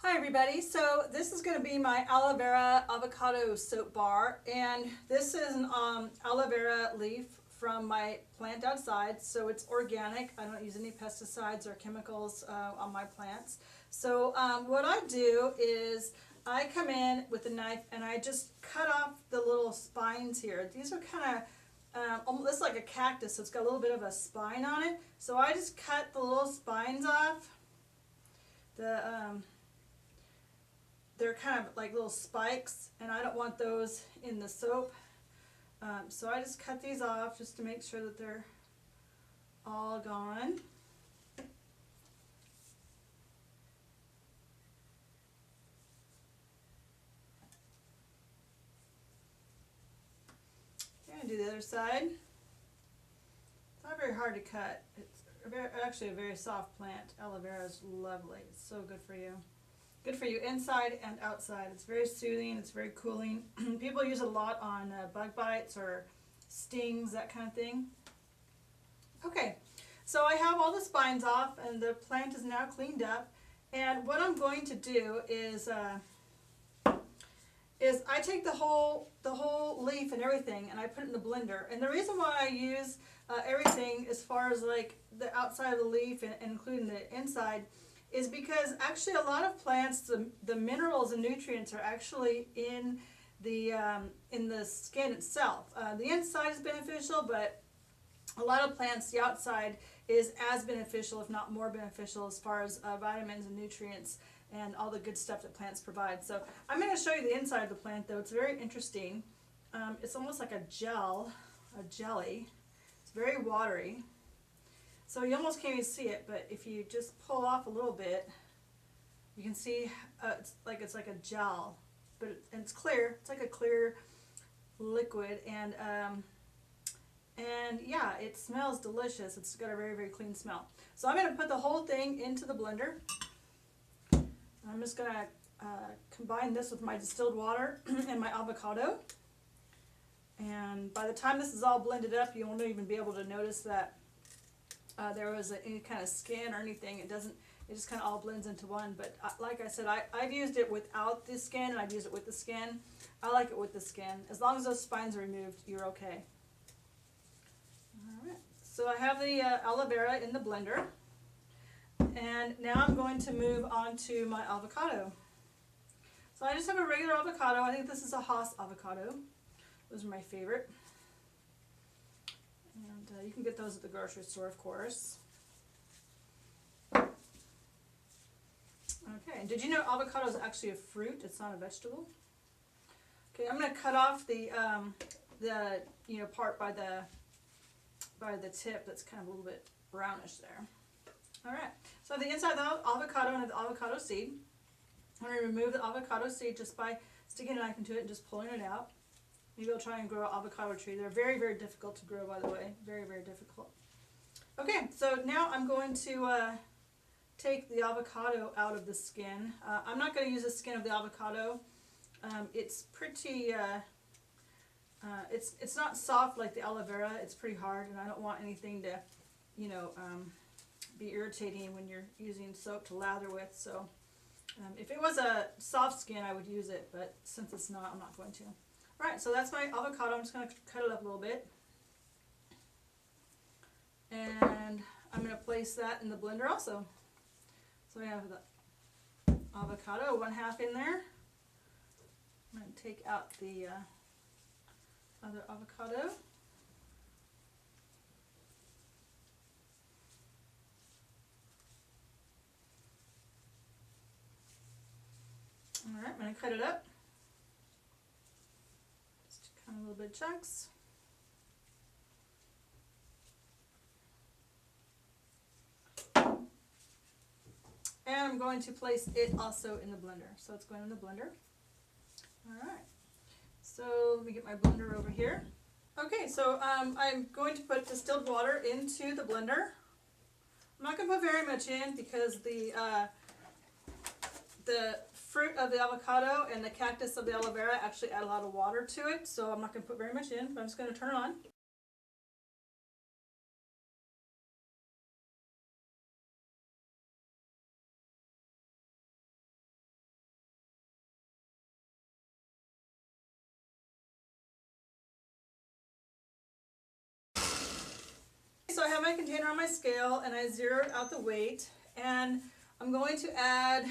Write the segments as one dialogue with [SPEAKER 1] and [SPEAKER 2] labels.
[SPEAKER 1] Hi everybody, so this is going to be my aloe vera avocado soap bar, and this is an aloe vera leaf from my plant outside, so it's organic. I don't use any pesticides or chemicals on my plants. So what I do is I come in with a knife and I just cut off the little spines here. These are kind of almost like a cactus, so it's got a little bit of a spine on it. So I just cut the little spines off. They're kind of like little spikes, and I don't want those in the soap. So I just cut these off just to make sure that they're all gone. And do the other side. It's not very hard to cut. It's actually a very soft plant. Aloe vera is lovely. It's so good for you. Good for you inside and outside. It's very soothing. It's very cooling. People use it a lot on bug bites or stings, that kind of thing. Okay, so I have all the spines off and the plant is now cleaned up. And what I'm going to do is I take the whole leaf and everything and I put it in the blender. And the reason why I use everything as far as like the outside of the leaf and including the inside is because actually a lot of plants, the minerals and nutrients are actually in the skin itself. The inside is beneficial, but a lot of plants, the outside is as beneficial, if not more beneficial, as far as vitamins and nutrients and all the good stuff that plants provide. So I'm going to show you the inside of the plant, though. It's very interesting. It's almost like a jelly. It's very watery. So you almost can't even see it, but if you just pull off a little bit, you can see it's like a gel, but it's clear. It's like a clear liquid, and yeah, it smells delicious. It's got a very, very clean smell. So I'm going to put the whole thing into the blender. I'm just going to combine this with my distilled water and my avocado. And by the time this is all blended up, you won't even be able to notice that there was any kind of skin or anything. It just kind of all blends into one. But like I said, I've used it without the skin, and I've used it with the skin. I like it with the skin. As long as those spines are removed, you're okay. Alright, so I have the aloe vera in the blender. And now I'm going to move on to my avocado. So I just have a regular avocado. I think this is a Hass avocado. Those are my favorite. And you can get those at the grocery store, of course. Okay, and did you know avocado is actually a fruit? It's not a vegetable. Okay, I'm going to cut off the part by the tip that's kind of a little bit brownish there. All right, so the inside of the avocado and the avocado seed. I'm going to remove the avocado seed just by sticking a knife into it and just pulling it out. Maybe I'll try and grow an avocado tree. They're very, very difficult to grow, by the way. Very, very difficult. Okay, so now I'm going to take the avocado out of the skin. I'm not going to use the skin of the avocado. It's pretty, it's not soft like the aloe vera. It's pretty hard, and I don't want anything to, be irritating when you're using soap to lather with. So if it was a soft skin, I would use it, but since it's not, I'm not going to. Alright, so that's my avocado. I'm just going to cut it up a little bit. And I'm going to place that in the blender also. So we have the avocado, 1/2 in there. I'm going to take out the other avocado. Alright, I'm going to cut it up. A little bit of chunks. And I'm going to place it also in the blender. So it's going in the blender. Alright. So let me get my blender over here. Okay, so I'm going to put distilled water into the blender. I'm not going to put very much in because the fruit of the avocado and the cactus of the aloe vera actually add a lot of water to it, so I'm not going to put very much in, but I'm just going to turn it on. have my container on my scale and I zeroed out the weight, and I'm going to add,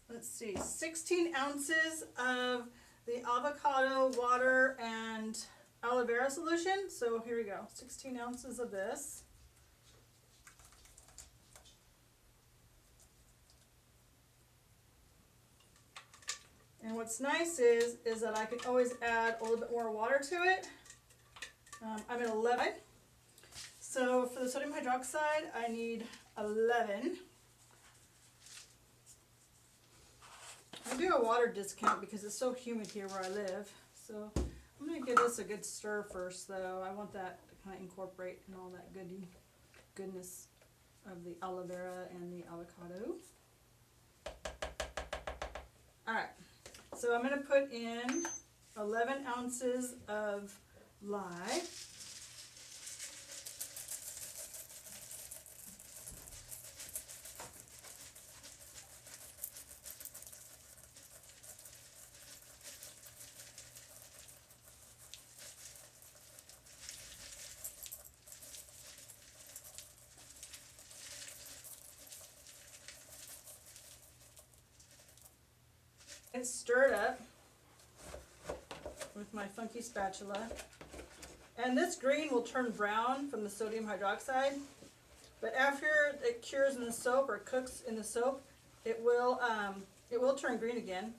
[SPEAKER 1] let's see, 16 ounces of the avocado water and aloe vera solution. So here we go, 16 ounces of this. And what's nice is that I can always add a little bit more water to it. I'm at 11. So for the sodium hydroxide, I need 11. I do a water discount because it's so humid here where I live. So I'm going to give this a good stir first, though. I want that to kind of incorporate in all that goodness of the aloe vera and the avocado. All right. So I'm going to put in 11 ounces of lye. And stir it up with my funky spatula. And this green will turn brown from the sodium hydroxide, but after it cures in the soap or cooks in the soap, it will turn green again.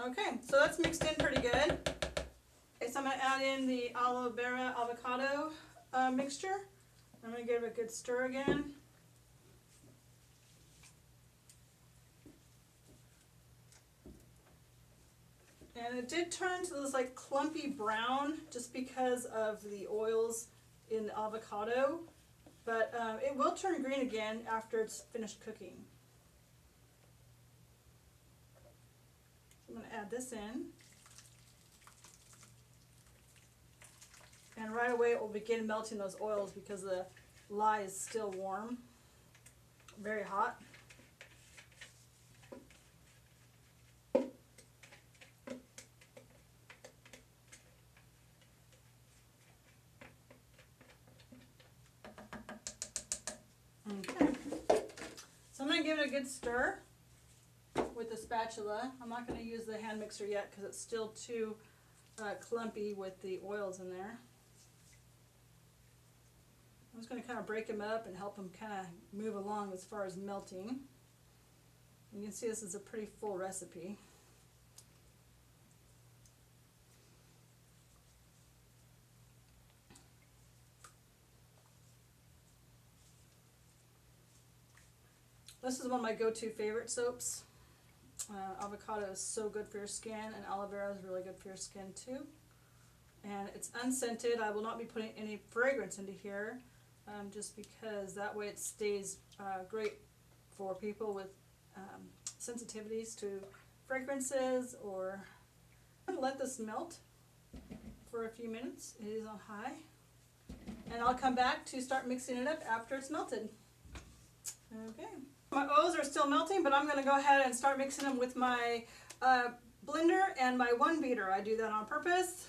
[SPEAKER 1] Okay, so that's mixed in pretty good. Okay, so I'm going to add in the aloe vera avocado mixture. I'm going to give it a good stir again. And it did turn to this like clumpy brown just because of the oils in the avocado, but it will turn green again after it's finished cooking. I'm going to add this in. And right away it will begin melting those oils because the lye is still warm, very hot. Okay. So I'm going to give it a good stir with the spatula. I'm not going to use the hand mixer yet because it's still too clumpy with the oils in there. I'm just going to kind of break them up and help them kind of move along as far as melting. You can see this is a pretty full recipe. This is one of my go-to favorite soaps. Avocado is so good for your skin, and aloe vera is really good for your skin too. And it's unscented. I will not be putting any fragrance into here, just because that way it stays great for people with sensitivities to fragrances. Or I'm going to let this melt for a few minutes. It is on high. And I'll come back to start mixing it up after it's melted. Okay. My O's are still melting, but I'm going to go ahead and start mixing them with my blender and my one beater. I do that on purpose.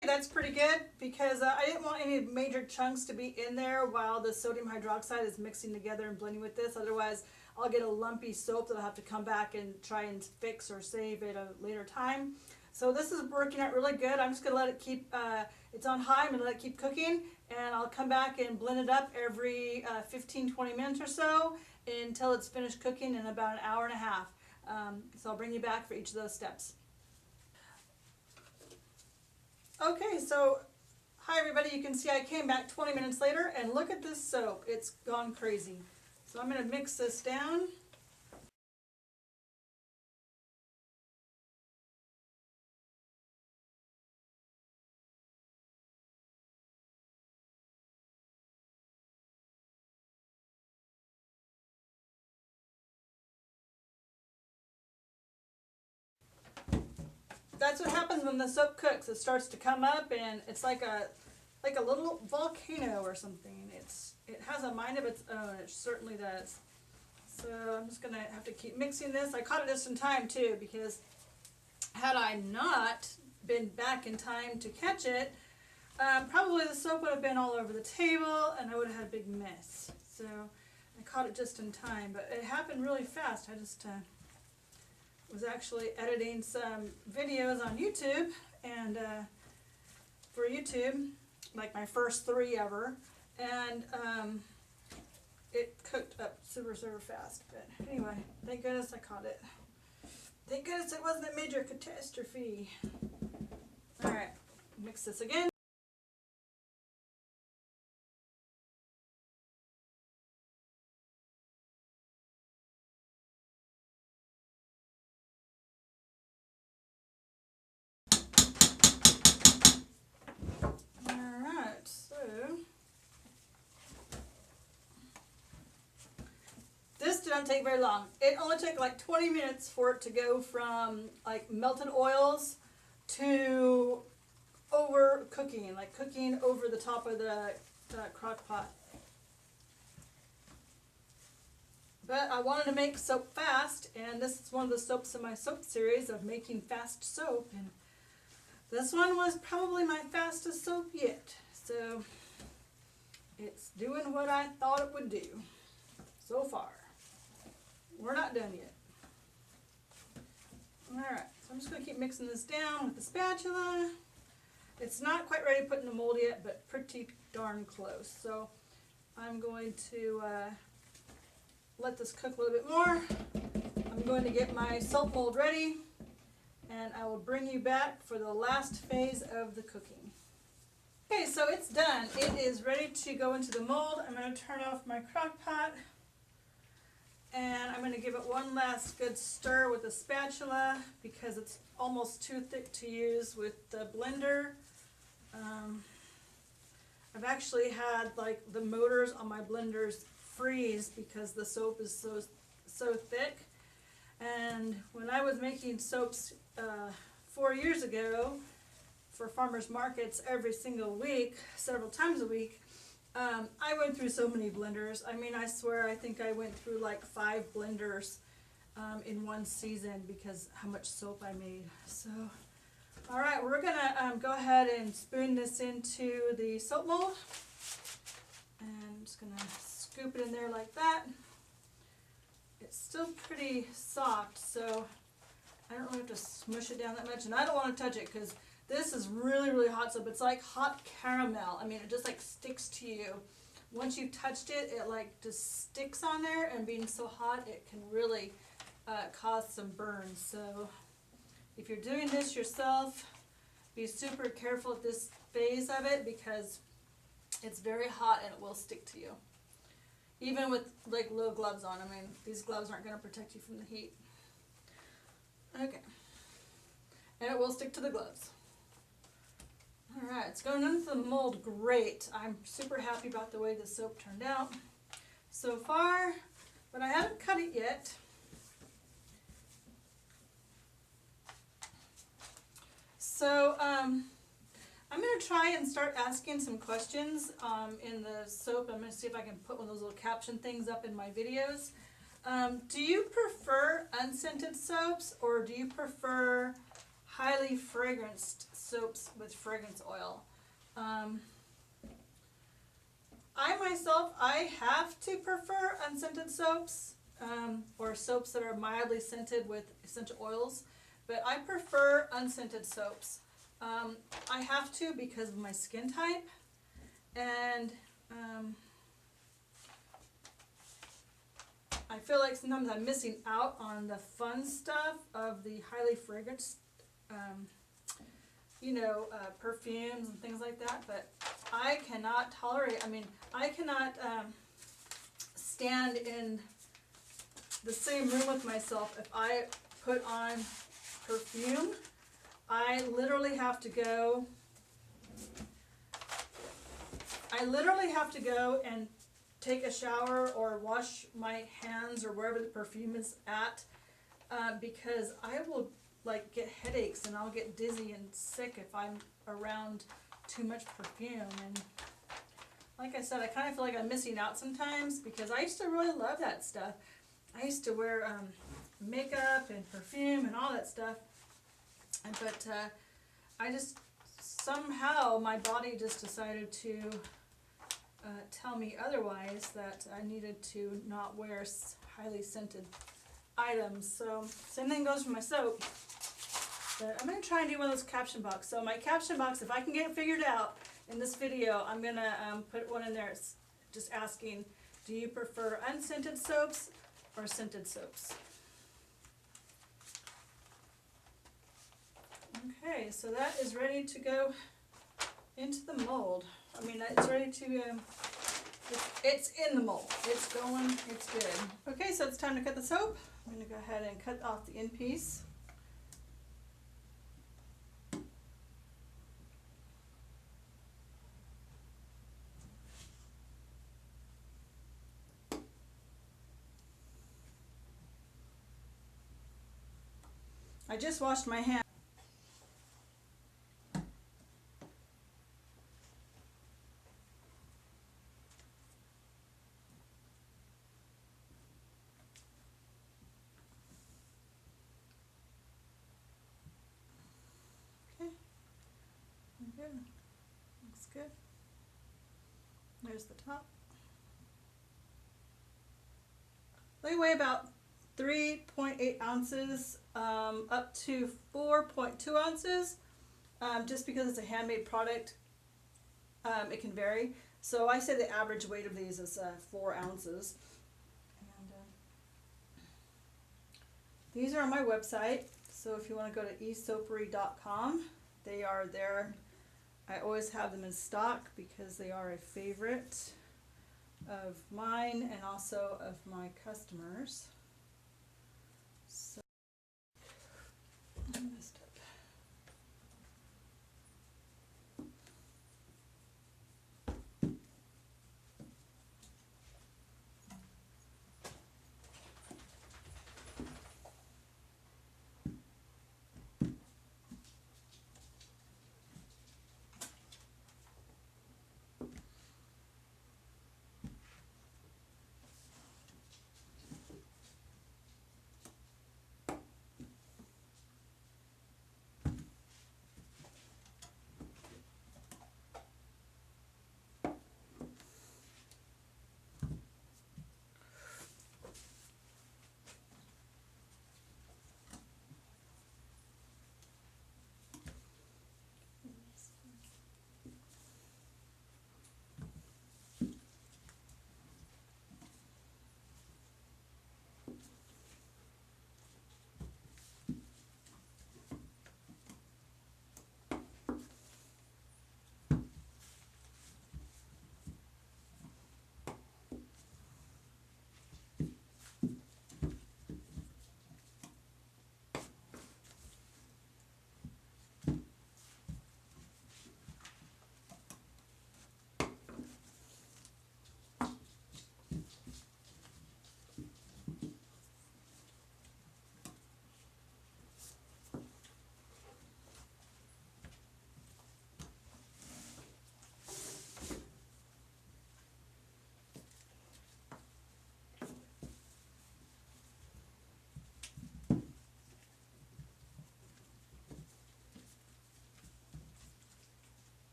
[SPEAKER 1] That's pretty good because I didn't want any major chunks to be in there while the sodium hydroxide is mixing together and blending with this. Otherwise, I'll get a lumpy soap that I'll have to come back and try and fix or save at a later time. So this is working out really good. I'm just going to let it keep, it's on high. I'm going to let it keep cooking, and I'll come back and blend it up every 15-20 minutes or so until it's finished cooking in about an hour and a half. So I'll bring you back for each of those steps. Okay, so hi everybody. You can see I came back 20 minutes later, and look at this soap. It's gone crazy. So I'm going to mix this down. that's what happens when the soap cooks. It starts to come up, and it's like a little volcano or something. It has a mind of its own. It certainly does. So I'm just gonna have to keep mixing this. I caught it just in time too, because had I not been back in time to catch it, probably the soap would have been all over the table, and I would have had a big mess. So I caught it just in time, but it happened really fast. I just was actually editing some videos on YouTube, and for YouTube, like my first 3 ever, and it cooked up super fast. But anyway, thank goodness I caught it. Thank goodness it wasn't a major catastrophe. All right, mix this again. Didn't take very long. It only took like 20 minutes for it to go from like melted oils to over cooking, like cooking over the top of the crock pot. But I wanted to make soap fast, and this is one of the soaps in my soap series of making fast soap, and this one was probably my fastest soap yet. So it's doing what I thought it would do so far. We're not done yet. Alright, so I'm just going to keep mixing this down with the spatula. It's not quite ready to put in the mold yet, but pretty darn close. So I'm going to let this cook a little bit more. I'm going to get my soap mold ready, and I will bring you back for the last phase of the cooking. Okay, so it's done. It is ready to go into the mold. I'm going to turn off my crock pot. And I'm going to give it one last good stir with a spatula because it's almost too thick to use with the blender. I've actually had like the motors on my blenders freeze because the soap is so thick. And when I was making soaps 4 years ago for farmers markets every single week, several times a week, I went through so many blenders. I mean, I swear, I think I went through like 5 blenders in one season because how much soap I made. So, all right, we're gonna go ahead and spoon this into the soap mold. And I'm just gonna scoop it in there like that. It's still pretty soft, so I don't really have to smush it down that much. And I don't want to touch it because this is really hot soap. It's like hot caramel. I mean, it just like sticks to you. Once you've touched it, it like just sticks on there, and being so hot, it can really cause some burns. So if you're doing this yourself, be super careful at this phase of it because it's very hot and it will stick to you. Even with like low gloves on. I mean, these gloves aren't going to protect you from the heat. Okay. And it will stick to the gloves. Alright, it's going into the mold great. I'm super happy about the way the soap turned out so far, but I haven't cut it yet. So I'm going to try and start asking some questions in the soap. I'm going to see if I can put one of those little caption things up in my videos. Do you prefer unscented soaps, or do you prefer highly fragranced soaps with fragrance oil? I have to prefer unscented soaps, or soaps that are mildly scented with essential oils, but I prefer unscented soaps. I have to because of my skin type, and I feel like sometimes I'm missing out on the fun stuff of the highly fragranced perfumes and things like that, but I cannot tolerate, I cannot stand in the same room with myself if I put on perfume. I literally have to go and take a shower or wash my hands or wherever the perfume is at, because I will like get headaches and I'll get dizzy and sick if I'm around too much perfume. And like I said, I kind of feel like I'm missing out sometimes because I used to really love that stuff. I used to wear makeup and perfume and all that stuff, but I just somehow my body just decided to tell me otherwise, that I needed to not wear highly scented items. So same thing goes for my soap. But I'm going to try and do one of those caption box. So my caption box, if I can get it figured out in this video, I'm going to put one in there. It's just asking, do you prefer unscented soaps or scented soaps? Okay, so that is ready to go into the mold. I mean, it's ready to, it's in the mold. It's going, it's good. Okay, so it's time to cut the soap. I'm going to go ahead and cut off the end piece. I just washed my hands. Okay, good. Looks good. There's the top. They weigh about 3.8 ounces up to 4.2 ounces. Just because it's a handmade product, it can vary. So I say the average weight of these is 4 ounces. And, these are on my website. So if you want to go to ESoapery.com, they are there. I always have them in stock because they are a favorite of mine and also of my customers. So I messed up.